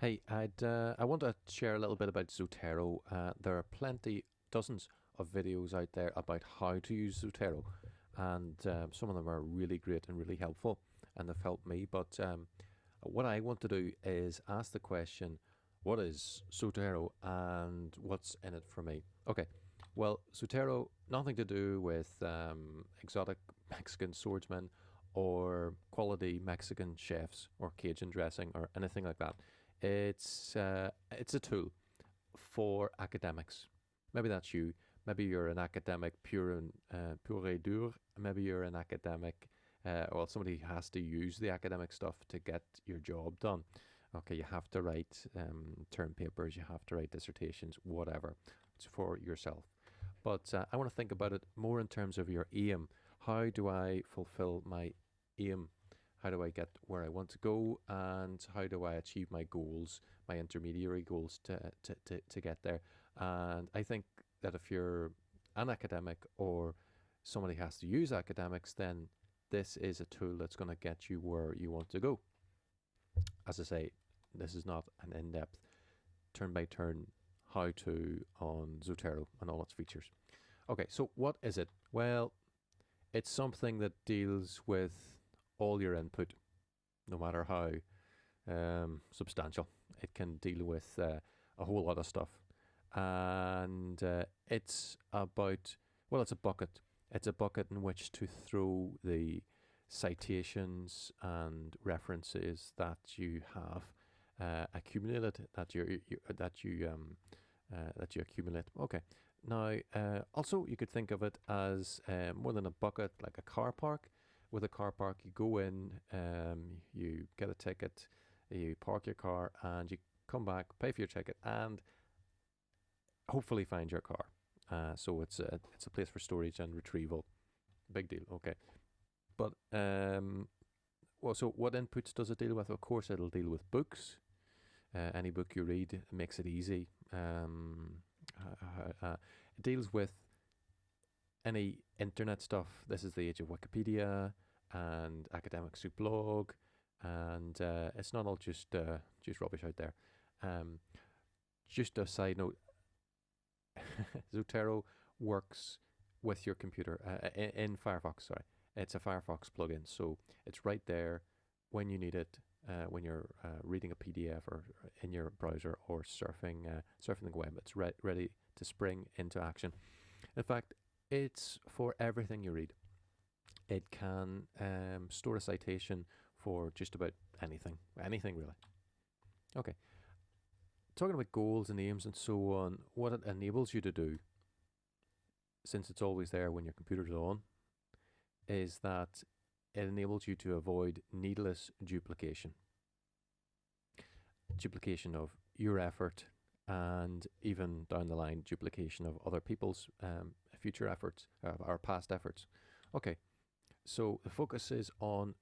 Hey, I want to share a little bit about Zotero. There are dozens of videos out there about how to use Zotero, and some of them are really great and really helpful, and they've helped me. But what I want to do is ask the question, what is Zotero and what's in it for me? Okay, well, Zotero, nothing to do with exotic Mexican swordsmen or quality Mexican chefs or Cajun dressing or anything like that. It's a tool for academics. Maybe that's you. Maybe you're an academic pure et dur. Maybe you're an academic, well, somebody who has to use the academic stuff to get your job done. Okay, you have to write term papers, you have to write dissertations, whatever. It's for yourself. But I want to think about it more in terms of your aim. How do I fulfill my aim? How do I get where I want to go? And how do I achieve my goals, my intermediary goals to get there? And I think that if you're an academic or somebody has to use academics, then this is a tool that's going to get you where you want to go. As I say, this is not an in depth, turn by turn how to on Zotero and all its features. Okay, so what is it? Well, it's something that deals with all your input, no matter how substantial. It can deal with a whole lot of stuff. And it's about, well, it's a bucket. It's a bucket in which to throw the citations and references that you have accumulated, that you accumulate. Okay. Now, also you could think of it as more than a bucket, like a car park. With a car park, you go in, you get a ticket, you park your car, and you come back, pay for your ticket, and hopefully find your car. So it's a place for storage and retrieval. Big deal. Okay, but well, so what inputs does it deal with? Of course, it'll deal with books. Any book you read makes it easy. It deals with any internet stuff. This is the age of Wikipedia and academic soup blog, and it's not all just rubbish out there. Um, just a side note, Zotero works with your computer in Firefox. Sorry, it's a Firefox plugin, so it's right there when you need it. When you're reading a PDF or in your browser or surfing the web, it's ready to spring into action. In fact, it's for everything you read. It can store a citation for just about anything really. Okay, talking about goals and aims and so on, what it enables you to do, since it's always there when your computer's on, is that it enables you to avoid needless duplication. Duplication of your effort and even down the line, duplication of other people's future efforts, our past efforts. Okay, so the focus is on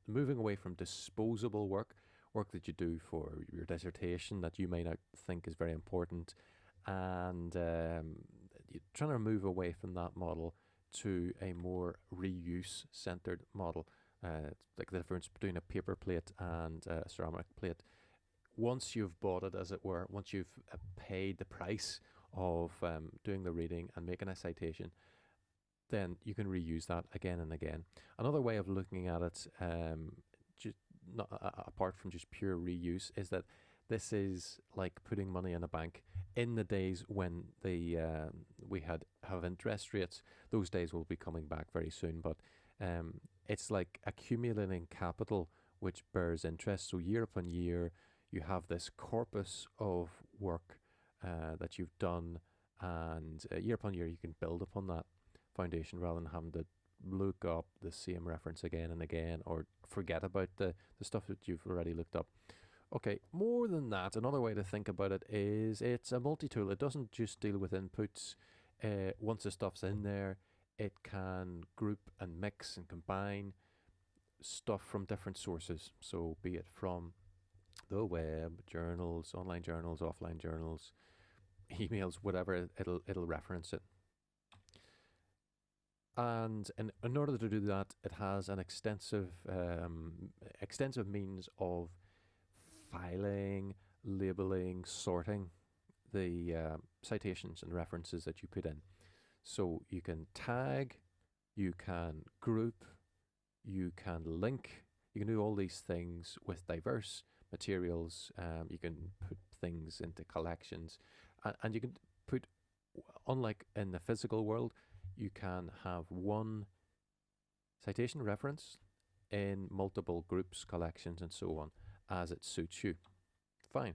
moving away from disposable work that you do for your dissertation that you may not think is very important, and you're trying to move away from that model to a more reuse centered model. Like the difference between a paper plate and a ceramic plate. Once you've bought it, as it were, once you've paid the price of doing the reading and making a citation, then you can reuse that again and again. Another way of looking at it, just not, apart from just pure reuse, is that this is like putting money in a bank. In the days when we have interest rates, those days will be coming back very soon. But it's like accumulating capital which bears interest. So year upon year, you have this corpus of work that you've done, and year upon year, you can build upon that foundation rather than having to look up the same reference again and again or forget about the stuff that you've already looked up. Okay, more than that, another way to think about it is it's a multi-tool. It doesn't just deal with inputs. Once the stuff's in there, it can group and mix and combine stuff from different sources. So be it from the web, journals, online journals, offline journals, emails, whatever, it'll reference it. And in order to do that, it has an extensive means of filing, labeling, sorting the citations and references that you put in. So you can tag, you can group, you can link, you can do all these things with diverse materials. You can put things into collections, and you can put, unlike in the physical world, you can have one citation reference in multiple groups, collections, and so on as it suits you. Fine.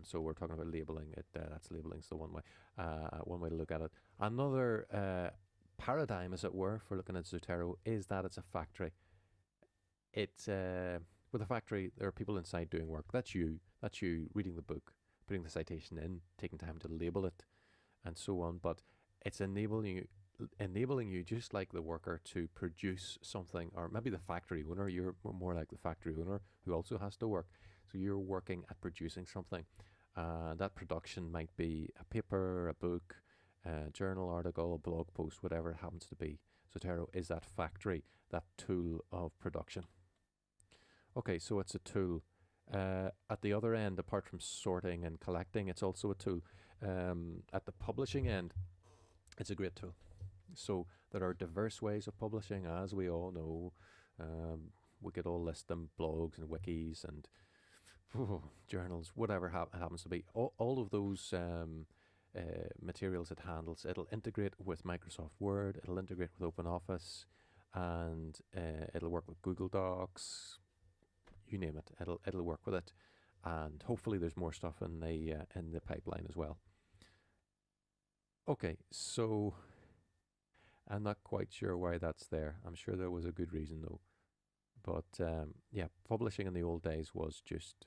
So we're talking about labeling it. That's labeling's the one way to look at it. Another paradigm, as it were, for looking at Zotero is that it's a factory. It's with a factory, there are people inside doing work. That's you. That's you reading the book, putting the citation in, taking time to label it, and so on. But it's enabling you, just like the worker, to produce something, or maybe the factory owner. You're more like the factory owner who also has to work. So you're working at producing something. That production might be a paper, a book, a journal article, a blog post, whatever it happens to be. Zotero is that factory, that tool of production. Okay, so it's a tool. At the other end, apart from sorting and collecting, it's also a tool. At the publishing end, it's a great tool. So there are diverse ways of publishing, as we all know. We could all list them: blogs and wikis and journals, whatever it happens to be. All of those materials it handles, it'll integrate with Microsoft Word, it'll integrate with OpenOffice, and it'll work with Google Docs. You name it, it'll work with it, and hopefully there's more stuff in the pipeline as well. Okay, so I'm not quite sure why that's there. I'm sure there was a good reason though. But yeah, publishing in the old days was just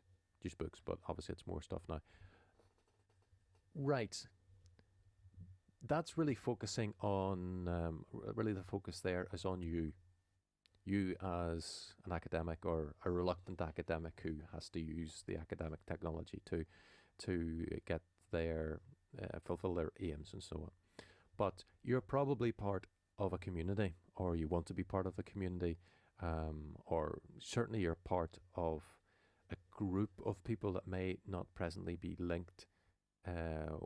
books, but obviously it's more stuff now. Right. That's really focusing on, really the focus there is on you. You as an academic, or a reluctant academic who has to use the academic technology to get their, fulfill their aims and so on. But you're probably part of a community, or you want to be part of a community, or certainly you're part of a group of people that may not presently be linked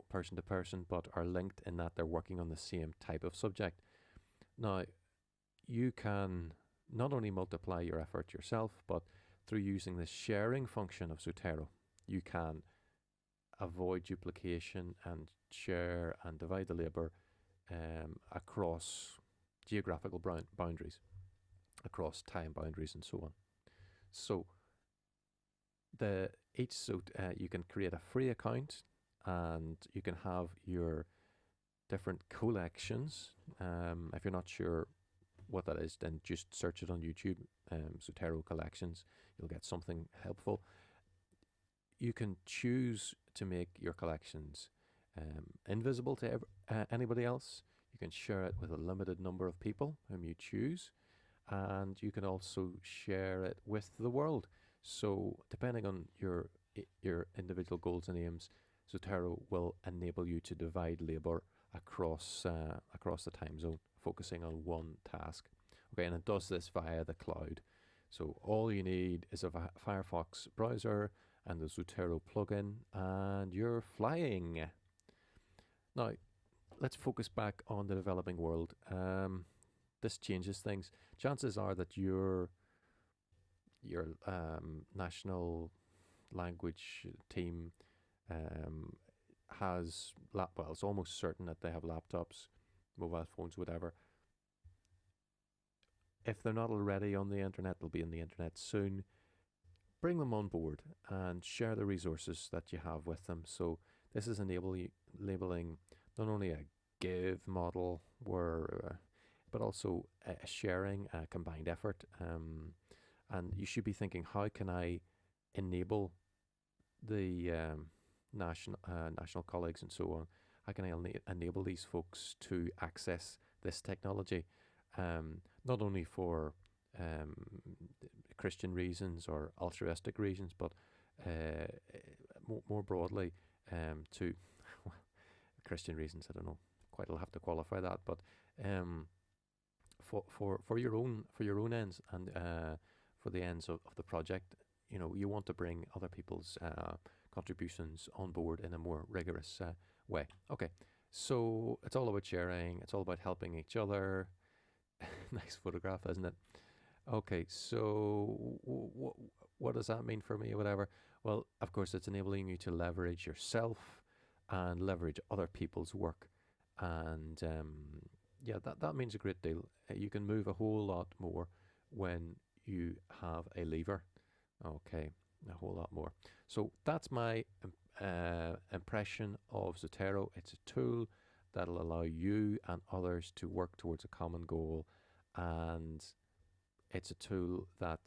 person to person, but are linked in that they're working on the same type of subject. Now, you can not only multiply your effort yourself, but through using the sharing function of Zotero, you can avoid duplication and share and divide the labor across geographical boundaries, across time boundaries, and so on. So you can create a free account, and you can have your different collections. If you're not sure what that is, then just search it on YouTube, Zotero collections. You'll get something helpful. You can choose to make your collections invisible to anybody else. You can share it with a limited number of people whom you choose, and you can also share it with the world. So depending on your individual goals and aims, Zotero will enable you to divide labor across the time zone, focusing on one task. Okay, and it does this via the cloud. So all you need is a Firefox browser and the Zotero plugin, and you're flying. Now, let's focus back on the developing world. This changes things. Chances are that your national language team has, well, it's almost certain that they have laptops, mobile phones, whatever. If they're not already on the internet, they'll be on the internet soon. Bring them on board and share the resources that you have with them. So this is labeling not only a give model, but also a sharing, a combined effort. And you should be thinking, how can I enable the national colleagues and so on? How can I enable these folks to access this technology? Not only for Christian reasons or altruistic reasons, but more broadly to Christian reasons. I don't know quite. I'll have to qualify that, but for your own ends, and for the ends of the project, you want to bring other people's contributions on board in a more rigorous way. Okay, so it's all about sharing. It's all about helping each other. Nice photograph, isn't it? Okay, so what does that mean for me or whatever? Well, of course, it's enabling you to leverage yourself and leverage other people's work. And yeah, that means a great deal. You can move a whole lot more when you have a lever. Okay, a whole lot more. So that's my impression of Zotero. It's a tool that'll allow you and others to work towards a common goal, and it's a tool that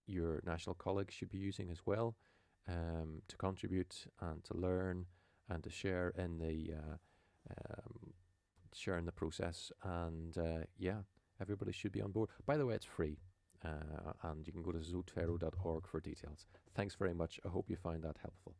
your national colleagues should be using as well, to contribute and to learn and to um, share in the process. And yeah, everybody should be on board. By the way, it's free. And you can go to zotero.org for details. Thanks very much. I hope you find that helpful.